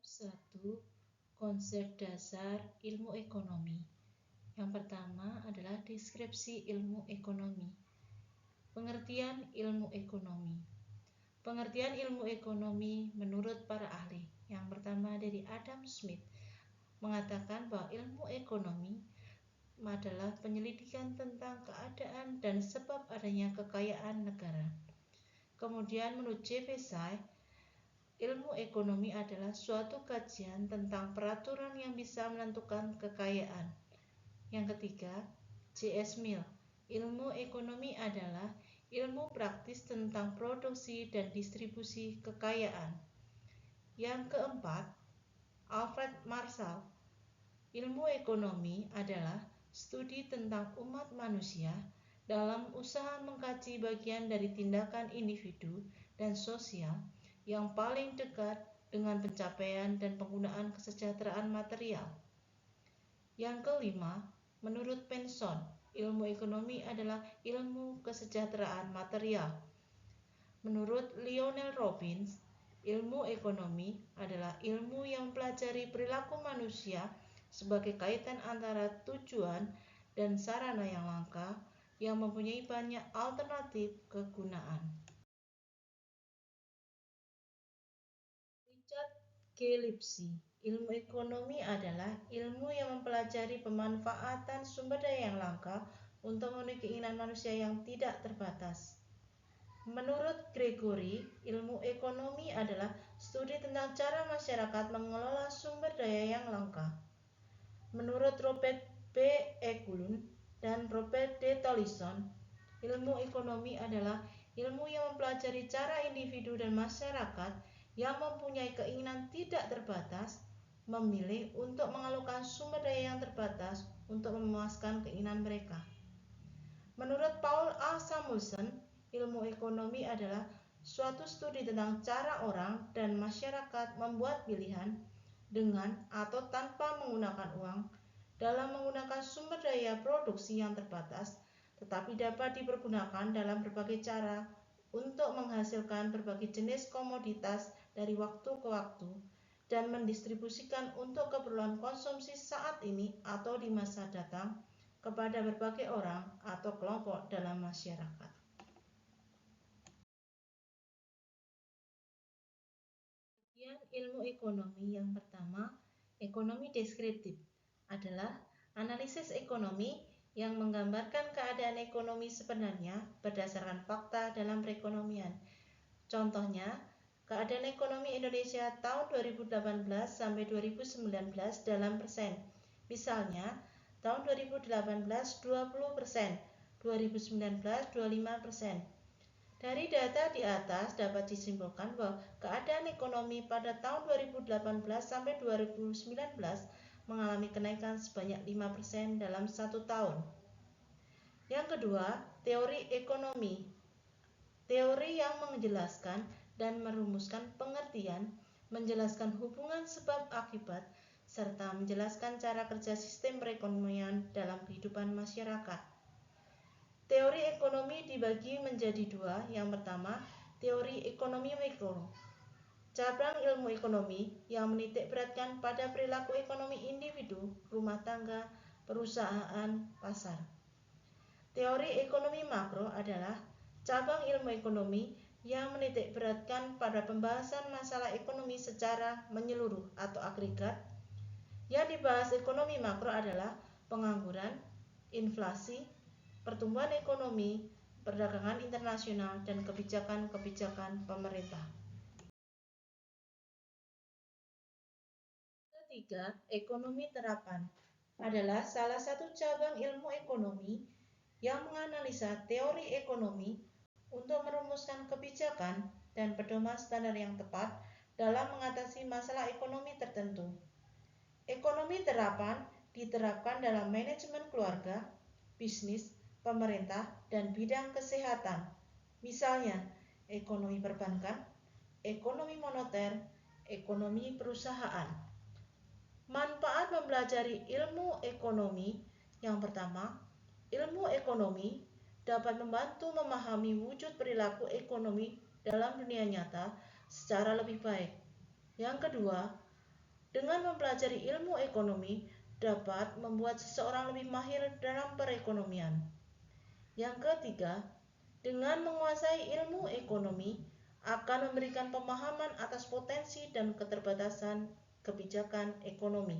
1. Konsep dasar ilmu ekonomi. Yang pertama adalah deskripsi ilmu ekonomi. Pengertian ilmu ekonomi. Pengertian ilmu ekonomi menurut para ahli. Yang pertama dari Adam Smith mengatakan bahwa ilmu ekonomi adalah penyelidikan tentang keadaan dan sebab adanya kekayaan negara. Kemudian menurut J.P. Say, ilmu ekonomi adalah suatu kajian tentang peraturan yang bisa menentukan kekayaan. Yang ketiga, J.S. Mill, ilmu ekonomi adalah ilmu praktis tentang produksi dan distribusi kekayaan. Yang keempat, Alfred Marshall, ilmu ekonomi adalah studi tentang umat manusia dalam usaha mengkaji bagian dari tindakan individu dan sosial yang paling dekat dengan pencapaian dan penggunaan kesejahteraan material. Yang kelima, menurut Penson, ilmu ekonomi adalah ilmu kesejahteraan material. Menurut Lionel Robbins, ilmu ekonomi adalah ilmu yang mempelajari perilaku manusia sebagai kaitan antara tujuan dan sarana yang langka yang mempunyai banyak alternatif kegunaan. Richard G. Lipsy, ilmu ekonomi adalah ilmu yang mempelajari pemanfaatan sumber daya yang langka untuk memenuhi keinginan manusia yang tidak terbatas. Menurut Gregory, ilmu ekonomi adalah studi tentang cara masyarakat mengelola sumber daya yang langka. Menurut Robert B. Eklund dan Robert D. Tollison, ilmu ekonomi adalah ilmu yang mempelajari cara individu dan masyarakat yang mempunyai keinginan tidak terbatas memilih untuk mengalokasikan sumber daya yang terbatas untuk memuaskan keinginan mereka. Menurut Paul A. Samuelson, ilmu ekonomi adalah suatu studi tentang cara orang dan masyarakat membuat pilihan dengan atau tanpa menggunakan uang dalam menggunakan sumber daya produksi yang terbatas, tetapi dapat dipergunakan dalam berbagai cara untuk menghasilkan berbagai jenis komoditas dari waktu ke waktu dan mendistribusikan untuk keperluan konsumsi saat ini atau di masa datang kepada berbagai orang atau kelompok dalam masyarakat. Bagian ilmu ekonomi yang pertama, ekonomi deskriptif, adalah analisis ekonomi yang menggambarkan keadaan ekonomi sebenarnya berdasarkan fakta dalam perekonomian. Contohnya, keadaan ekonomi Indonesia tahun 2018 sampai 2019 dalam persen. Misalnya, tahun 2018 20%, 2019 25%. Dari data di atas dapat disimpulkan bahwa keadaan ekonomi pada tahun 2018 sampai 2019 mengalami kenaikan sebanyak 5% dalam 1 tahun. Yang kedua, teori ekonomi. Teori yang menjelaskan dan merumuskan pengertian, menjelaskan hubungan sebab akibat, serta menjelaskan cara kerja sistem perekonomian dalam kehidupan masyarakat. Teori ekonomi dibagi menjadi dua. Yang pertama, teori ekonomi mikro, cabang ilmu ekonomi yang menitikberatkan pada perilaku ekonomi individu, rumah tangga, perusahaan, pasar. Teori ekonomi makro adalah cabang ilmu ekonomi yang menitikberatkan pada pembahasan masalah ekonomi secara menyeluruh atau agregat. Yang dibahas ekonomi makro adalah pengangguran, inflasi, pertumbuhan ekonomi, perdagangan internasional, dan kebijakan-kebijakan pemerintah. Ketiga, ekonomi terapan adalah salah satu cabang ilmu ekonomi yang menganalisa teori ekonomi untuk merumuskan kebijakan dan pedoman standar yang tepat dalam mengatasi masalah ekonomi tertentu. Ekonomi terapan diterapkan dalam manajemen keluarga, bisnis, pemerintah, dan bidang kesehatan. Misalnya, ekonomi perbankan, ekonomi moneter, ekonomi perusahaan. Manfaat mempelajari ilmu ekonomi. Yang pertama, ilmu ekonomi dapat membantu memahami wujud perilaku ekonomi dalam dunia nyata secara lebih baik. Yang kedua, Dengan mempelajari ilmu ekonomi dapat membuat seseorang lebih mahir dalam perekonomian. Yang ketiga, dengan menguasai ilmu ekonomi akan memberikan pemahaman atas potensi dan keterbatasan kebijakan ekonomi.